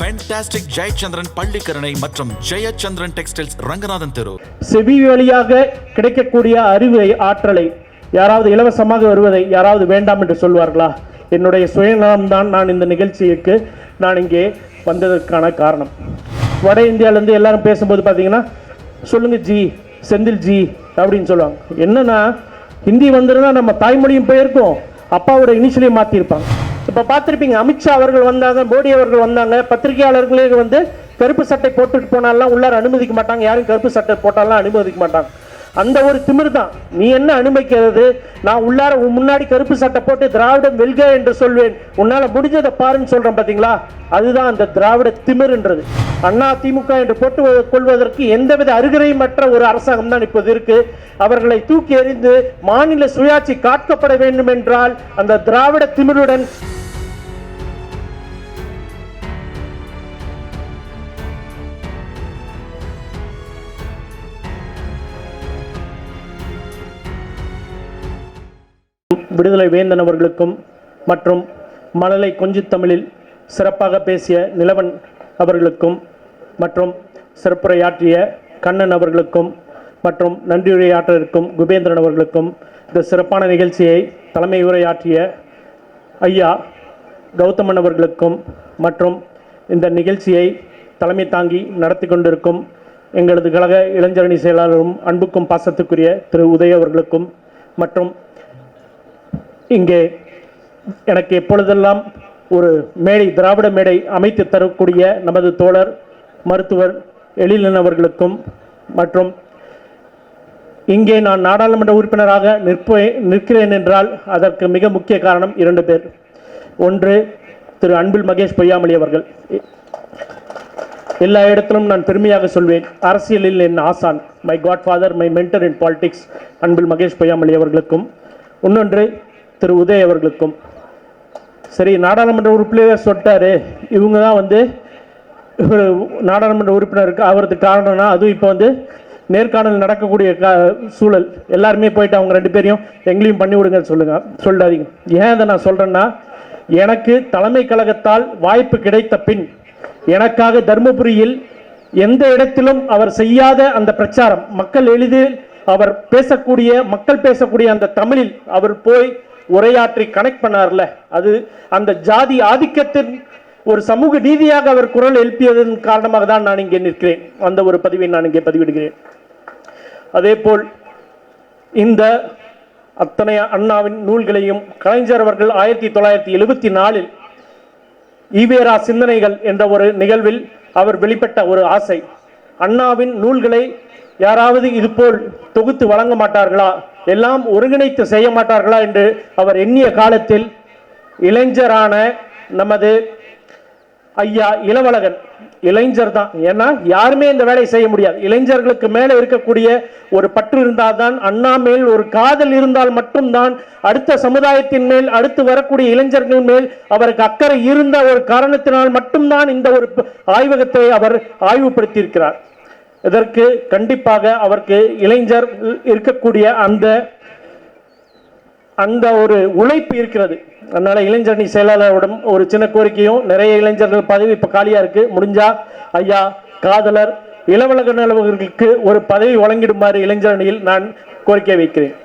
Fantastic Jayachandran Pallikaranai மற்றும் Jayachandran textiles Ranganathan தெரு. செவி வழியாக கிடைக்கக்கூடிய அறிவை ஆற்றலை யாராவது இலவசமாக வருவதை யாராவது வேண்டாம் என்று சொல்வார்களா? என்னுடைய சுயநலம்தான் நான் இந்த நிகழ்ச்சிக்கு நான் இங்கே வந்ததற்கான காரணம். வட இந்தியாவிலேருந்து எல்லாரும் பேசும்போது பார்த்தீங்கன்னா சொல்லுங்க ஜி, செந்தில் ஜி அப்படின்னு சொல்லுவாங்க. என்னன்னா ஹிந்தி வந்துருந்தா நம்ம தாய்மொழியும் போயிருக்கோம், அப்பாவோட இனிஷியலையும் மாற்றிருப்பாங்க. இப்போ பார்த்துருப்பீங்க, அமித்ஷா அவர்கள் வந்தாங்க, மோடி அவர்கள் வந்தாங்க, பத்திரிகையாளர்களே வந்து கருப்பு சட்டை போட்டுட்டு போனாலாம் உள்ளார அனுமதிக்க மாட்டாங்க, யாரும் கருப்பு சட்டை போட்டாலாம் அனுமதிக்க மாட்டாங்க. அந்த ஒரு திமிர் தான். நீ என்ன அனுமதிக்கிறது? நான் உள்ளார முன்னாடி கருப்பு சட்டை போட்டு திராவிடம் வெல்க என்று சொல்வேன், உன்னால முடிஞ்சதை பாருன்னு சொல்றேன் பார்த்தீங்களா? அதுதான் அந்த திராவிட திமிர்ன்றது. அண்ணா திமுக என்று போட்டு கொள்வதற்கு எந்தவித அருகரையுமற்ற ஒரு அரசாங்கம் தான் இப்போது இருக்கு. அவர்களை தூக்கி எறிந்து மாநில சுயாட்சி காக்கப்பட வேண்டும் என்றால் அந்த திராவிட திமிருடன் விடுதலை வேந்தன் அவர்களுக்கும் மற்றும் மழலை கொஞ்சி தமிழில் சிறப்பாக பேசிய நிலவன் அவர்களுக்கும் மற்றும் சிறப்புரையாற்றிய கண்ணன் அவர்களுக்கும் மற்றும் நன்றியுரையாற்ற இருக்கும் குபேந்திரன் அவர்களுக்கும் இந்த சிறப்பான நிகழ்ச்சியை தலைமை உரையாற்றிய ஐயா கௌதமன் அவர்களுக்கும் மற்றும் இந்த நிகழ்ச்சியை தலைமை தாங்கி நடத்தி கொண்டிருக்கும் எங்களது கழக இளைஞரணி செயலாளரும் அன்புக்கும் பாசத்துக்குரிய திரு உதய அவர்களுக்கும் மற்றும் இங்கே எனக்கு எப்பொழுதெல்லாம் ஒரு மேடை, திராவிட மேடை அமைத்து தரக்கூடிய நமது தோழர் மருத்துவர் எழிலன் அவர்களுக்கும் மற்றும் இங்கே நான் நாடாளுமன்ற உறுப்பினராக நிற்கிறேன் என்றால் அதற்கு மிக முக்கிய காரணம் 2 பேர். ஒன்று திரு அன்பில் மகேஷ் பொய்யாமொழி அவர்கள். எல்லா இடத்திலும் நான் பெருமையாக சொல்வேன், அரசியலில் என் ஆசான், my godfather, my mentor in politics Anbil Mahesh Poyyamozhi அவர்களுக்கும், இன்னொன்று திரு உதய் அவர்களுக்கும். சரி, நாடாளுமன்ற உறுப்பினர் சொல்லிட்டாரு, இவங்க தான் வந்து நாடாளுமன்ற உறுப்பினருக்கு அவருக்கு காரணம்னா, அதுவும் இப்போ வந்து நேர்காணல் நடக்கக்கூடிய சூழல், எல்லாருமே போயிட்டு அவங்க 2 பேரையும் எங்களையும் பண்ணி விடுங்கன்னு சொல்லாதீங்க. ஏன் அதை நான் சொல்கிறேன்னா, எனக்கு தலைமை கழகத்தால் வாய்ப்பு கிடைத்த பின் எனக்காக தருமபுரியில் எந்த இடத்திலும் அவர் செய்யாத அந்த பிரச்சாரம், மக்கள் எளிதில் அவர் பேசக்கூடிய, மக்கள் பேசக்கூடிய அந்த தமிழில் அவர் போய் உரையாற்றி கனெக்ட் பண்ணார்ல, அது அந்த ஜாதி ஆதிக்கத்தின் ஒரு சமூக நீதியாக அவர் குரல் எழுப்பியதன் காரணமாக தான் நான் இங்கே நிற்கிறேன். அந்த ஒரு பதிவை நான் இங்கே பதிவிடுகிறேன். அதே போல் இந்த அத்தனை அண்ணாவின் நூல்களையும் கலைஞர் அவர்கள் 1974 ஈவேரா சிந்தனைகள் என்ற ஒரு நிகழ்வில் அவர் வெளிப்பட்ட ஒரு ஆசை, அண்ணாவின் நூல்களை யாராவது இதுபோல் தொகுத்து வழங்க மாட்டார்களா, எல்லாம் ஒருங்கிணைத்து செய்ய மாட்டார்களா என்று அவர் எண்ணிய காலத்தில் இளைஞரான நமது ஐயா இளவழகன், இளைஞர் தான், ஏன்னா யாருமே இந்த வேலையை செய்ய முடியாது, இளைஞர்களுக்கு மேலே இருக்கக்கூடிய ஒரு பற்று இருந்தால் தான், அண்ணா மேல் ஒரு காதல் இருந்தால் மட்டும்தான், அடுத்த சமுதாயத்தின் மேல், அடுத்து வரக்கூடிய இளைஞர்கள் மேல் அவருக்கு அக்கறை இருந்த ஒரு காரணத்தினால் மட்டும்தான் இந்த ஒரு ஆய்வகத்தை அவர் ஆய்வுபடுத்தியிருக்கிறார். இதற்கு கண்டிப்பாக அவருக்கு இளைஞர் இருக்கக்கூடிய அந்த ஒரு உழைப்பு இருக்கிறது. அதனால இளைஞரணி செயலாளரிடம் ஒரு சின்ன கோரிக்கையும், நிறைய இளைஞர்கள் பதவி இப்போ காலியாக இருக்கு, முடிஞ்சா ஐயா காதலர் இளவழகன் அவர்களுக்கு ஒரு பதவி வழங்கிடுமாறு இளைஞரணியில் நான் கோரிக்கை வைக்கிறேன்.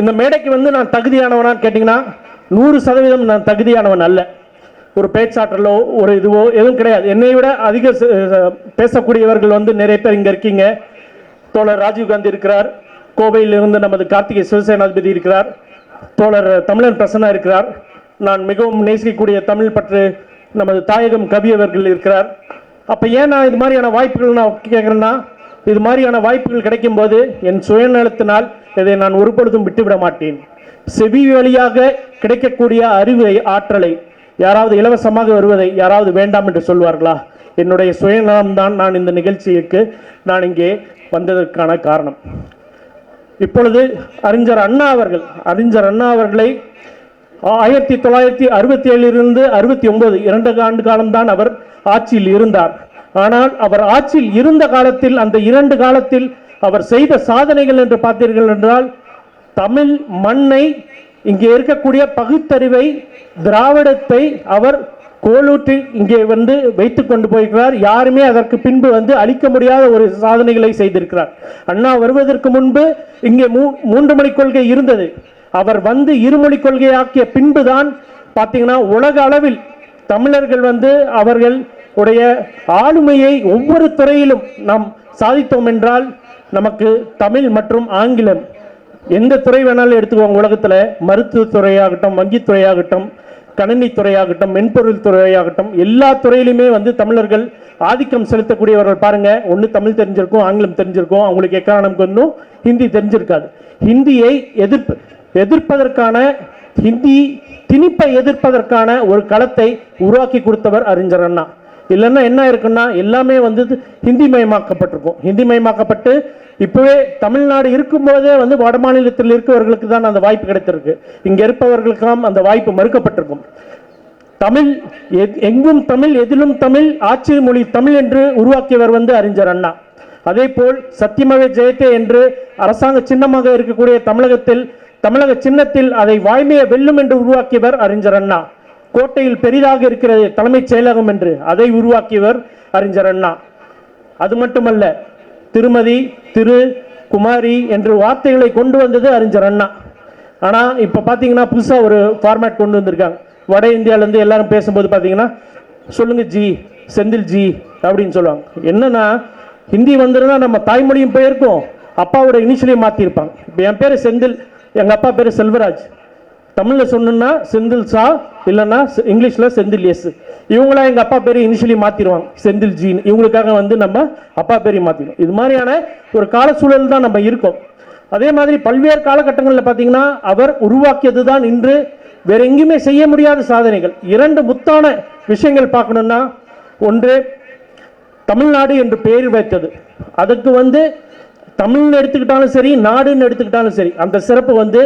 இந்த மேடைக்கு வந்து நான் தகுதியானவனான்னு கேட்டிங்கன்னா 100% நான் தகுதியானவன் அல்ல. ஒரு பேச்சாற்றலோ ஒரு இதுவோ எதுவும் கிடையாது. என்னை விட அதிக பேசக்கூடியவர்கள் வந்து நிறைய பேர் இங்கே இருக்கீங்க. தோழர் ராஜீவ்காந்தி இருக்கிறார், கோவையிலிருந்து நமது கார்த்திகை சிவசேனாதிபதி இருக்கிறார், தோழர் தமிழன் பிரசன்னா இருக்கிறார், நான் மிகவும் நேசிக்கக்கூடிய தமிழ் பற்று நமது தாயகம் கவி அவர்கள் இருக்கிறார். அப்போ ஏன் நான் இது மாதிரியான வாய்ப்புகள் நான் கேட்குறேன்னா, இது மாதிரியான வாய்ப்புகள் கிடைக்கும் போது என் சுயநலத்தினால் இதை நான் ஒருபொழுதும் விட்டுவிட மாட்டேன். செவி வழியாக கிடைக்கக்கூடிய அறிவை ஆற்றலை யாராவது இலவசமாக வருவதை யாராவது வேண்டாம் என்று சொல்வார்களா? என்னுடைய சுயநலம்தான் நான் இந்த நிகழ்ச்சிக்கு நான் இங்கே வந்ததற்கான காரணம். இப்பொழுது அறிஞர் அண்ணா அவர்களை 1967 69 2 ஆண்டு காலம்தான் அவர் ஆட்சியில் இருந்தார். ஆனால் அவர் ஆட்சியில் இருந்த காலத்தில், அந்த 2 காலத்தில் அவர் செய்த சாதனைகள் என்று பார்த்தீர்கள் என்றால், தமிழ் மண்ணை, இங்கே இருக்கக்கூடிய பகுத்தறிவை, திராவிடத்தை அவர் கோலூற்றி இங்கே வந்து வைத்து கொண்டு போயிருக்கிறார். யாருமே அதற்கு பின்பு வந்து அளிக்க முடியாத ஒரு சாதனைகளை செய்திருக்கிறார். அண்ணா வருவதற்கு முன்பு இங்கே 3 மொழி கொள்கை இருந்தது. அவர் வந்து இருமொழி கொள்கையாக்கிய பின்புதான் பார்த்தீங்கன்னா உலக அளவில் தமிழர்கள் வந்து அவர்கள் உடைய ஆளுமையை ஒவ்வொரு துறையிலும் நாம் சாதித்தோம் என்றால் நமக்கு தமிழ் மற்றும் ஆங்கிலம் எந்த துறை வேணாலும் எடுத்துக்கோங்க. உலகத்தில் மருத்துவத்துறையாகட்டும், வங்கித்துறையாகட்டும், கணினித்துறையாகட்டும், மென்பொருள் துறையாகட்டும், எல்லா துறையிலுமே வந்து தமிழர்கள் ஆதிக்கம் செலுத்தக்கூடியவர்கள். பாருங்க, ஒன்று தமிழ் தெரிஞ்சிருக்கும், ஆங்கிலம் தெரிஞ்சிருக்கும், அவங்களுக்கு எக்காரணம் கொஞ்சம் ஹிந்தி தெரிஞ்சிருக்காது. ஹிந்தியை எதிர்ப்பதற்கான ஹிந்தி திணிப்பை எதிர்ப்பதற்கான ஒரு களத்தை உருவாக்கி கொடுத்தவர் அறிஞர் அண்ணா. இல்லைன்னா என்ன இருக்குன்னா எல்லாமே வந்து ஹிந்தி மயமாக்கப்பட்டிருக்கும். ஹிந்தி மயமாக்கப்பட்டு இப்பவே தமிழ்நாடு இருக்கும்போதே வந்து வட மாநிலத்தில் இருக்கவர்களுக்கு தான் அந்த வாய்ப்பு கிடைத்திருக்கு. இங்க இருப்பவர்களுக்கெல்லாம் அந்த வாய்ப்பு மறுக்கப்பட்டிருக்கும். தமிழ் எங்கும் தமிழ், எதிலும் தமிழ், ஆட்சி மொழி தமிழ் என்று உருவாக்கியவர் வந்து அறிஞர் அண்ணா. அதே போல் சத்தியமவே ஜெயத்தே என்று அரசாங்க சின்னமாக இருக்கக்கூடிய தமிழக சின்னத்தில் அதை வாய்மையை வெல்லும் என்று உருவாக்கியவர் அறிஞர் அண்ணா. கோட்டையில் பெரிதாக இருக்கிறது தலைமைச் செயலகம் என்று அதை உருவாக்கியவர் அறிஞர் அண்ணா. அது மட்டுமல்ல, திருமதி, திரு, குமாரி என்று வார்த்தைகளை கொண்டு வந்தது அறிஞர் அண்ணா. ஆனால் இப்போ பார்த்தீங்கன்னா புதுசாக ஒரு ஃபார்மேட் கொண்டு வந்திருக்காங்க. வட இந்தியாவிலேருந்து எல்லாரும் பேசும்போது பார்த்தீங்கன்னா சொல்லுங்க ஜி, செந்தில் ஜி அப்படின்னு சொல்லுவாங்க. என்னன்னா ஹிந்தி வந்துருந்தா நம்ம தாய்மொழியும் போயிருக்கோம், அப்பாவோட இனிஷியலையும் மாற்றிருப்பாங்க. இப்போ என் பேர் செந்தில், எங்கள் அப்பா பேர் செல்வராஜ். தமிழில் சொன்னா செந்தில் சா, இல்லைன்னா இங்கிலீஷில் செந்தில் எஸ். இவங்களா எங்கள் அப்பா பேரை இனிஷியலி மாற்றிடுவாங்க செந்தில் ஜின்னு. இவங்களுக்காக வந்து நம்ம அப்பா பேரையும் மாற்றிடுவோம். இது மாதிரியான ஒரு கால சூழல் தான் நம்ம இருக்கோம். அதே மாதிரி பல்வேறு காலகட்டங்களில் பார்த்தீங்கன்னா அவர் உருவாக்கியது தான் இன்று வேற எங்கேயுமே செய்ய முடியாத சாதனைகள். 2 முத்தான விஷயங்கள் பார்க்கணும்னா, ஒன்று தமிழ்நாடு என்று பெயர் வைத்தது. அதுக்கு வந்து தமிழ்னு எடுத்துக்கிட்டாலும் சரி, நாடுன்னு எடுத்துக்கிட்டாலும் சரி, அந்த சிறப்பு வந்து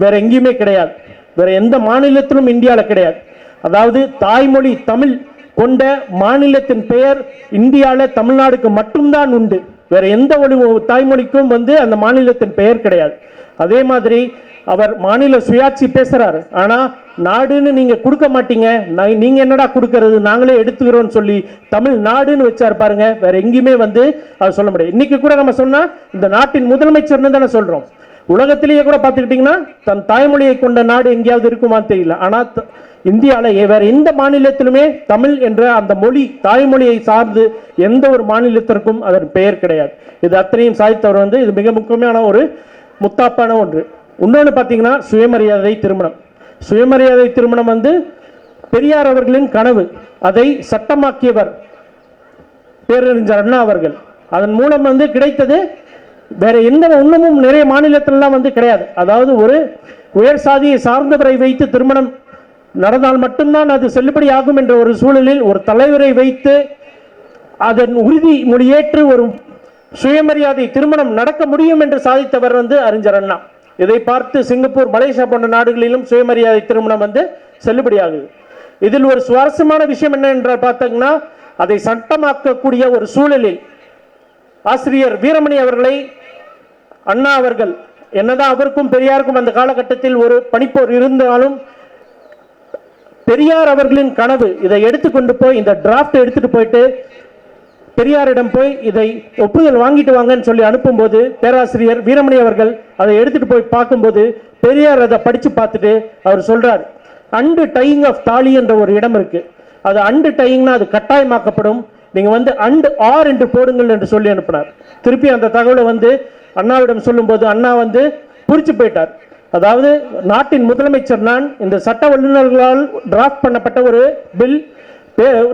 வேற எங்கேயுமே கிடையாது. வேற எந்த மாநிலத்திலும் இந்தியாவில் கிடையாது. அதாவது தாய்மொழி தமிழ் கொண்ட மாநிலத்தின் பெயர் இந்தியாவில் தமிழ்நாடுக்கு மட்டும்தான் உண்டு. வேற எந்த தாய்மொழிக்கும் வந்து அந்த மாநிலத்தின் பெயர் கிடையாது. அதே மாதிரி அவர் மாநில சுயாட்சி பேசுறாரு, ஆனா நாடுன்னு நீங்க கொடுக்க மாட்டீங்க, நீங்க என்னடா கொடுக்கறது, நாங்களே எடுத்துக்கிறோம் சொல்லி தமிழ் நாடுன்னு வச்சாரு பாருங்க. வேற எங்கேயுமே வந்து அது சொல்ல முடியாது. இன்னைக்கு கூட நம்ம சொன்னா இந்த நாட்டின் முதலமைச்சர்னு தானே சொல்றோம். உலகத்திலேயே கூட பார்த்துக்கிட்டீங்கன்னா தன் தாய்மொழியை கொண்ட நாடு எங்கேயாவது இருக்குமான்னு தெரியல. ஆனா இந்தியாவில் வேற எந்த மாநிலத்திலுமே தமிழ் என்ற அந்த மொழி தாய்மொழியை சார்ந்து எந்த ஒரு மாநிலத்திற்கும் அதன் பெயர் கிடையாது. இது அத்தனையும் சாதித்தவர் வந்து இது மிக முக்கியமான ஒரு முத்தாப்பான ஒன்று. இன்னொன்று பார்த்தீங்கன்னா சுயமரியாதை திருமணம். சுயமரியாதை திருமணம் வந்து பெரியார் அவர்களின் கனவு. அதை சட்டமாக்கியவர் பேரறிஞர் அண்ணா அவர்கள். அதன் மூலம் வந்து கிடைத்தது. வேற எந்த இன்னமும் நிறைய மாநிலத்திலாம் வந்து கிடையாது. அதாவது ஒரு உயர் சாதியை சார்ந்தவரை வைத்து திருமணம் நடந்தால் மட்டும்தான் அது செல்லுபடி ஆகும் என்ற ஒரு சூழலில் ஒரு தலைவரை வைத்து அதன் உறுதி மொழியேற்று ஒரு சுயமரியாதை திருமணம் நடக்க முடியும் என்று சாதித்தவர் வந்து அறிஞர் அண்ணா. இதை பார்த்து சிங்கப்பூர், மலேசியா போன்ற நாடுகளிலும் சுயமரியாதை திருமணம் வந்து செல்லுபடியாகுது. இதில் ஒரு சுவாரஸ்யமான விஷயம் என்ன என்றால் பார்த்தீங்கன்னா, அதை சட்டமாக்கக்கூடிய ஒரு சூழலில் ஆசிரியர் வீரமணி அவர்களை அண்ணா அவர்கள், என்னதான் அவருக்கும் பெரியாருக்கும் அந்த காலகட்டத்தில் ஒரு பனிப்போர் இருந்தாலும், பெரியார் அவர்களின் கனவு இதை எடுத்துக்கொண்டு போய் இந்த டிராஃப்ட் எடுத்துட்டு போயிட்டு பெரியாரிடம் போய் இதை ஒப்புதல் வாங்கிட்டு வாங்கன்னு சொல்லி அனுப்பும்போது பேராசிரியர் வீரமணி அவர்கள் அதை எடுத்துட்டு போய் பார்க்கும்போது பெரியார் அதை படிச்சு பார்த்துட்டு அவர் சொல்றார், அண்டு டையிங் ஆஃப் தாலி என்ற ஒரு இடம் இருக்கு, அது அண்டு டையிங்னா அது கட்டாயமாக்கப்படும், நீங்க வந்து அண்டு ஆர் என்று போடுங்கள் என்று சொல்லி அனுப்பினார். திருப்பி அந்த தகவலை வந்து அண்ணாவிடம் சொல்லும்போது அண்ணா வந்து புரிச்சு போயிட்டார். அதாவது நாட்டின் முதலமைச்சர் நான், இந்த சட்ட வல்லுநர்களால் டிராஃப்ட் பண்ணப்பட்ட ஒரு பில்,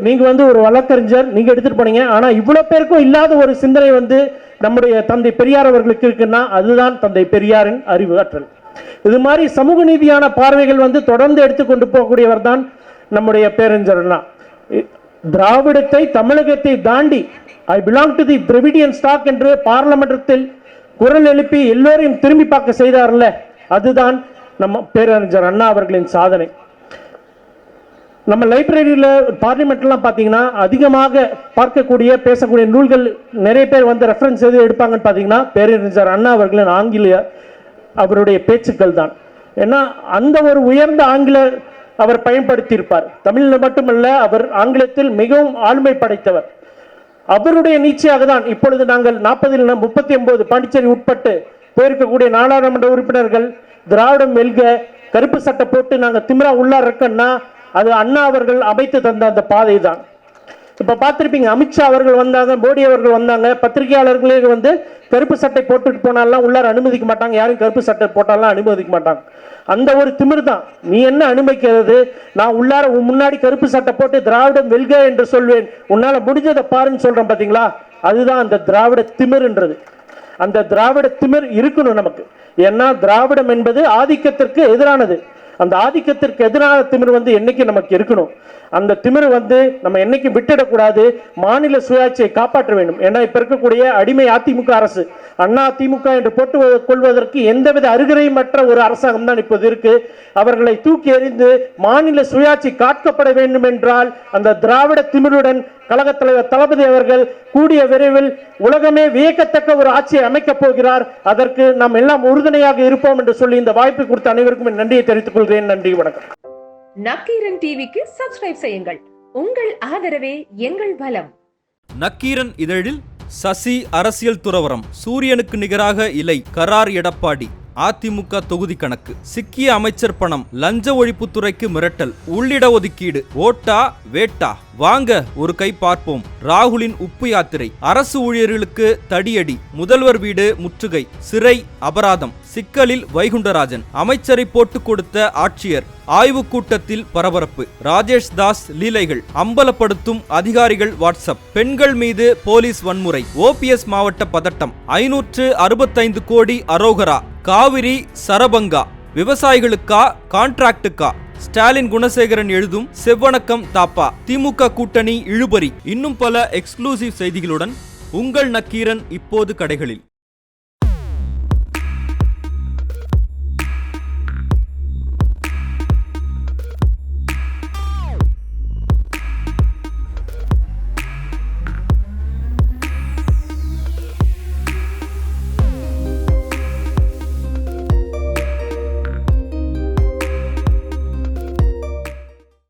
நீங்க வந்து ஒரு வழக்கறிஞர், நீங்க எடுத்துட்டு போனீங்க, ஆனா இவ்வளவு பேருக்கும் இல்லாத ஒரு சிந்தனை வந்து நம்முடைய தந்தை பெரியார் அவர்களுக்கு இருக்குன்னா அதுதான் தந்தை பெரியாரின் அறிவு ஆற்றல். இது மாதிரி சமூக நீதியான பார்வைகள் வந்து தொடர்ந்து எடுத்துக்கொண்டு போகக்கூடியவர் தான் நம்முடைய பேரறிஞர் அண்ணா. திராவிடத்தை தமிழகத்தை தாண்டி I belong to the Dravidian stock என்று பார்லமெண்டத்தில் குரல் எழுப்பி எல்லோரையும் திரும்பி பார்க்க செய்தார்ல, அதுதான் நம்ம பேரறிஞர் அண்ணா அவர்களின் சாதனை. நம்ம லைப்ரரியில் பார்லிமெண்ட்லாம் பார்த்தீங்கன்னா அதிகமாக பார்க்கக்கூடிய பேசக்கூடிய நூல்கள் நிறைய பேர் வந்து ரெஃபரன்ஸ் எது எடுப்பாங்கன்னு பார்த்தீங்கன்னா பேரறிஞர் அண்ணா அவர்களின் ஆங்கில அவருடைய பேச்சுக்கள் தான். ஏன்னா அந்த ஒரு உயர்ந்த ஆங்கில அவர் பயன்படுத்தியிருப்பார். தமிழில் மட்டுமல்ல, அவர் ஆங்கிலத்தில் மிகவும் ஆளுமை படைத்தவர். அவருடைய நீட்சியாக தான் இப்பொழுது நாங்கள் 40 39 பாண்டிச்சேரி உட்பட்டு போயிருக்கக்கூடிய நாடாளுமன்ற உறுப்பினர்கள் திராவிடம் வெல்க, கருப்பு சட்டை போட்டு நாங்கள் திமிரா உள்ளார் இருக்கோம்னா அது அண்ணா அவர்கள் அமைத்து தந்த அந்த பாதை தான். இப்போ பார்த்துருப்பீங்க, அமித்ஷா அவர்கள் வந்தாங்க, மோடி அவர்கள் வந்தாங்க, பத்திரிகையாளர்களே வந்து கருப்பு சட்டை போட்டுட்டு போனாலாம் உள்ளார அனுமதிக்க மாட்டாங்க, யாரும் கருப்பு சட்டை போட்டாலாம் அனுமதிக்க மாட்டாங்க. அந்த ஒரு திமிர் தான். நீ என்ன அனுமதிக்கிறது? நான் உள்ளார முன்னாடி கருப்பு சட்டை போட்டு திராவிடம் வெல்க என்று சொல்வேன், உன்னால முடிஞ்சதை பாருன்னு சொல்றேன் பார்த்தீங்களா? அதுதான் அந்த திராவிட திமிர்ன்றது. அந்த திராவிட திமிர் இருக்கணும் நமக்கு. ஏன்னா திராவிடம் என்பது ஆதிக்கத்திற்கு எதிரானது. அந்த ஆதிக்கத்திற்கு எதிரான திமிர் வந்து என்னைக்கு நமக்கு இருக்கணும். அந்த திமிர் வந்து நம்ம என்னைக்கு விட்டுடக்கூடாது. மாநில சுயாட்சியை காப்பாற்ற வேண்டும். ஏன்னா இப்ப இருக்கக்கூடிய அடிமை அதிமுக அரசு, அண்ணா திமுக என்று போட்டு கொள்வதற்கு எந்தவித அருகரையுமற்ற ஒரு அரசாங்கம் தான் இப்போது இருக்கு. அவர்களை தூக்கி எறிந்து மாநில சுயாட்சி காக்கப்பட வேண்டும் என்றால் அந்த திராவிட திமிருடன் கழகத் தலைவர் தளபதி அவர்கள் கூடிய விரைவில் உலகமே வியக்கத்தக்க ஒரு ஆட்சியை அமைக்கப் போகிறார். அதற்கு நாம் எல்லாம் உறுதுணையாக இருப்போம் என்று சொல்லி இந்த வாய்ப்பு கொடுத்த அனைவருக்கும் நன்றியை தெரிவித்துக் கொள்கிறேன். நன்றி, வணக்கம். நக்கீரன் டிவிக்கு சப்ஸ்கிரைப் செய்யுங்கள். உங்கள் ஆதரவே எங்கள் பலம். நக்கீரன் இதழில் சசி அரசியல் துறவரம், சூரியனுக்கு நிகராக இலை, கரார் எடப்பாடி, அதிமுக தொகுதி கணக்கு, சிக்கிய அமைச்சர் பணம், லஞ்ச ஒழிப்புத்துறைக்கு மிரட்டல், உள்ளிட ஒதுக்கீடு, ஓட்டா வேட்டா, வாங்க ஒரு கை பார்ப்போம், ராகுலின் உப்பு யாத்திரை, அரசு ஊழியர்களுக்கு தடியடி, முதல்வர் வீடு முற்றுகை, சிறை அபராதம், சிக்கலில் வைகுண்டராஜன், அமைச்சரை போட்டு கொடுத்த ஆட்சியர், ஆய்வுக் கூட்டத்தில் பரபரப்பு, ராஜேஷ் தாஸ் லீலைகள், அம்பலப்படுத்தும் அதிகாரிகள் வாட்ஸ்அப், பெண்கள் மீது போலீஸ் வன்முறை, ஓபிஎஸ் மாவட்ட பதட்டம், 565 கோடி அரோகரா, காவிரி சரபங்கா, விவசாயிகளுக்கா கான்ட்ராக்டுக்கா, ஸ்டாலின் குணசேகரன் எழுதும் செவ்வணக்கம் தாப்பா, திமுக கூட்டணி இழுபறி, இன்னும் பல எக்ஸ்க்ளூசிவ் செய்திகளுடன் உங்கள் நக்கீரன் இப்போது கடைகளில்.